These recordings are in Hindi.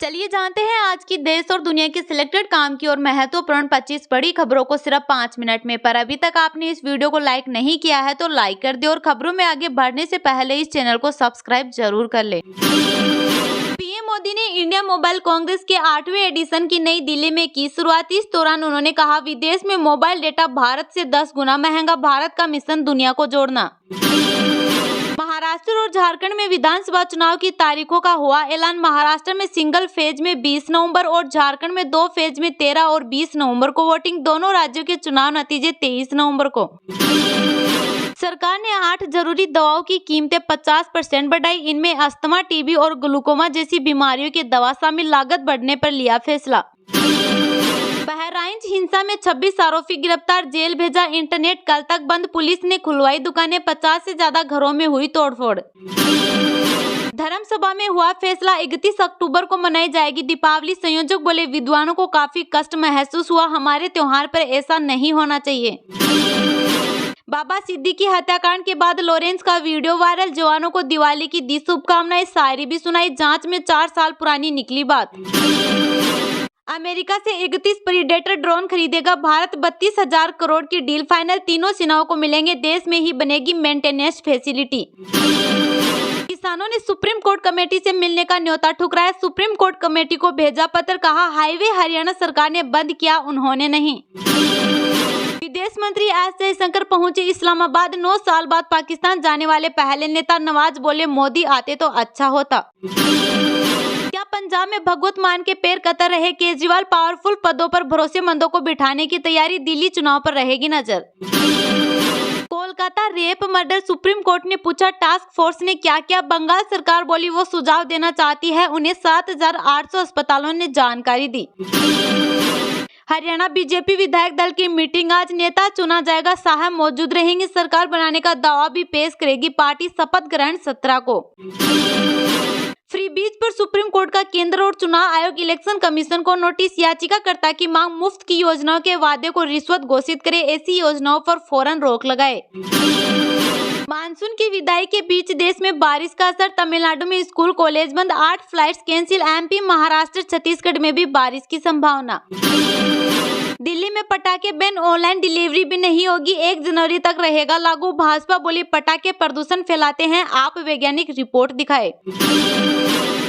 चलिए जानते हैं आज की देश और दुनिया के सिलेक्टेड काम की और महत्वपूर्ण 25 बड़ी खबरों को सिर्फ 5 मिनट में। पर अभी तक आपने इस वीडियो को लाइक नहीं किया है तो लाइक कर दे और खबरों में आगे बढ़ने से पहले इस चैनल को सब्सक्राइब जरूर कर ले। पीएम मोदी ने इंडिया मोबाइल कांग्रेस के 8वें एडिशन की नई दिल्ली में की शुरुआत। इस दौरान उन्होंने कहा, विदेश में मोबाइल डेटा भारत से 10 गुना महंगा, भारत का मिशन दुनिया को जोड़ना। महाराष्ट्र और झारखंड में विधानसभा चुनाव की तारीखों का हुआ ऐलान। महाराष्ट्र में सिंगल फेज में 20 नवंबर और झारखंड में 2 फेज में 13 और 20 नवंबर को वोटिंग। दोनों राज्यों के चुनाव नतीजे 23 नवंबर को। सरकार ने 8 जरूरी दवाओं की कीमतें 50% बढ़ाई। इनमें अस्थमा, टीबी और ग्लूकोमा जैसी बीमारियों की दवा शामिल। लागत बढ़ने पर लिया फैसला। बहराइच हिंसा में 26 आरोपी गिरफ्तार, जेल भेजा। इंटरनेट कल तक बंद, पुलिस ने खुलवाई दुकानें। 50 से ज्यादा घरों में हुई तोड़फोड़। धर्मसभा में हुआ फैसला, 31 अक्टूबर को मनाई जाएगी दीपावली। संयोजक बोले, विद्वानों को काफी कष्ट महसूस हुआ, हमारे त्योहार पर ऐसा नहीं होना चाहिए। बाबा सिद्दीकी हत्याकांड के बाद लॉरेंस का वीडियो वायरल, जवानों को दिवाली की दी शुभकामनाएं, शायरी भी सुनाई। जांच में 4 साल पुरानी निकली बात। अमेरिका से 31 प्रीडेटर ड्रोन खरीदेगा भारत, 32,000 करोड़ की डील फाइनल। तीनों सेनाओं को मिलेंगे, देश में ही बनेगी मेंटेनेंस फैसिलिटी। किसानों ने सुप्रीम कोर्ट कमेटी से मिलने का न्योता ठुकराया। सुप्रीम कोर्ट कमेटी को भेजा पत्र, कहा हाईवे हरियाणा सरकार ने बंद किया, उन्होंने नहीं। विदेश मंत्री एस जयशंकर पहुंचे इस्लामाबाद। 9 साल बाद पाकिस्तान जाने वाले पहले नेता। नवाज बोले, मोदी आते तो अच्छा होता। क्या पंजाब में भगवत मान के पैर कतर रहे केजरीवाल? पावरफुल पदों पर भरोसेमंदों को बिठाने की तैयारी, दिल्ली चुनाव पर रहेगी नजर। Kolkata rape murder, supreme court ने पूछा टास्क फोर्स ने क्या किया? बंगाल सरकार बोली वो सुझाव देना चाहती है, उन्हें 7,800 अस्पतालों ने जानकारी दी। हरियाणा बीजेपी विधायक दल की मीटिंग आज, नेता चुना जाएगा, साहब मौजूद रहेंगे। सरकार बनाने का दावा भी पेश करेगी पार्टी, शपथ ग्रहण 17 को। फ्री बीज पर सुप्रीम कोर्ट का केंद्र और चुनाव आयोग इलेक्शन कमीशन को नोटिस। याचिकाकर्ता की मांग, मुफ्त की योजनाओं के वादे को रिश्वत घोषित करे, ऐसी योजनाओं पर फौरन रोक लगाए। मानसून की विदाई के बीच देश में बारिश का असर, तमिलनाडु में स्कूल कॉलेज बंद, 8 flights cancel. MP, Maharashtra, Chhattisgarh में भी बारिश की संभावना। दिल्ली में पटाखे बैन, ऑनलाइन डिलीवरी भी नहीं होगी, 1 जनवरी तक रहेगा लागू। भाजपा बोली पटाखे प्रदूषण फैलाते हैं, आप वैज्ञानिक रिपोर्ट दिखाए।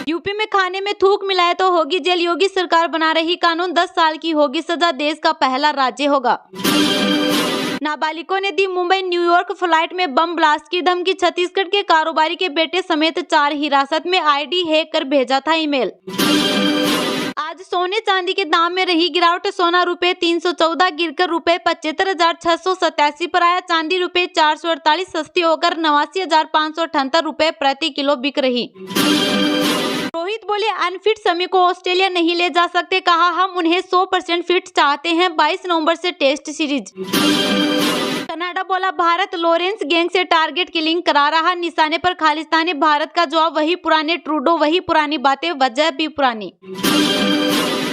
यूपी में खाने में थूक मिलाए तो होगी जेल, योगी सरकार बना रही कानून, 10 साल की होगी सजा, देश का पहला राज्य होगा। नाबालिगों ने दी मुंबई न्यूयॉर्क फ्लाइट में बम ब्लास्ट की धमकी। छत्तीसगढ़ के कारोबारी के बेटे समेत 4 हिरासत में, आईडी हैक कर भेजा था ईमेल। आज सोने चांदी के दाम में रही गिरावट, सोना रुपए 314 गिरकर रुपए 75,687 पर आया। चांदी रुपए 448 सस्ती होकर 89,578 रुपए प्रति किलो बिक रही। रोहित बोले, अनफिट शमी को ऑस्ट्रेलिया नहीं ले जा सकते, कहा हम उन्हें 100% फिट चाहते हैं। 22 नवंबर से टेस्ट सीरीज। कनाडा बोला, भारत लॉरेंस गैंग से टारगेट किलिंग करा रहा, निशाने पर खालिस्तानी। भारत का जवाब, वही पुराने ट्रूडो, वही पुरानी बातें, वजह भी पुरानी।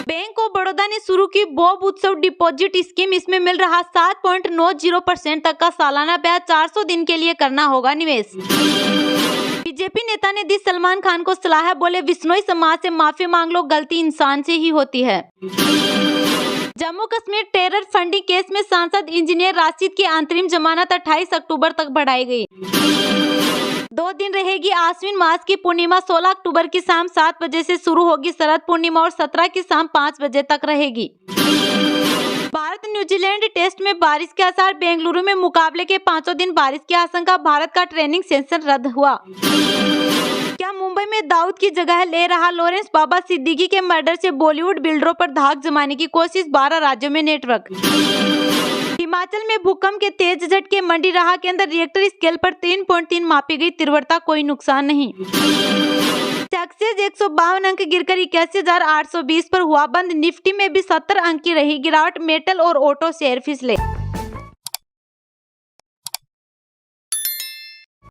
बैंक ऑफ बड़ौदा ने शुरू की बॉब उत्सव डिपॉजिट स्कीम, इसमें मिल रहा 7.90% तक का सालाना ब्याज, 400 दिन के लिए करना होगा निवेश। बीजेपी नेता ने दी सलमान खान को सलाह, बोले बिश्नोई समाज से माफी मांग लो, गलती इंसान से ही होती है। Jammu Kashmir terror funding case में सांसद इंजीनियर राशिद की अंतरिम जमानत 28 अक्टूबर तक बढ़ाई गई। 2 दिन रहेगी आश्विन मास की पूर्णिमा, 16 अक्टूबर की शाम 7 बजे से शुरू होगी शरद पूर्णिमा और 17 की शाम 5 बजे तक रहेगी। भारत न्यूजीलैंड टेस्ट में बारिश के आसार, बेंगलुरु में मुकाबले के 5 दिन बारिश की आशंका, भारत का ट्रेनिंग सेशन रद्द हुआ। क्या मुंबई में दाऊद की जगह ले रहा लॉरेंस? बाबा सिद्दीकी के मर्डर से बॉलीवुड बिल्डरों पर धाक जमाने की कोशिश, 12 राज्यों में नेटवर्क। हिमाचल में भूकंप के तेज झटके, मंडी रहा के अंदर रिएक्टर स्केल पर 3.3 मापी गई तीव्रता, कोई नुकसान नहीं। सेंसेक्स 152 अंक गिरकर 81,820 पर हुआ बंद। निफ्टी में भी 70 अंक की रही गिरावट, मेटल और ऑटो शेयर फिसले।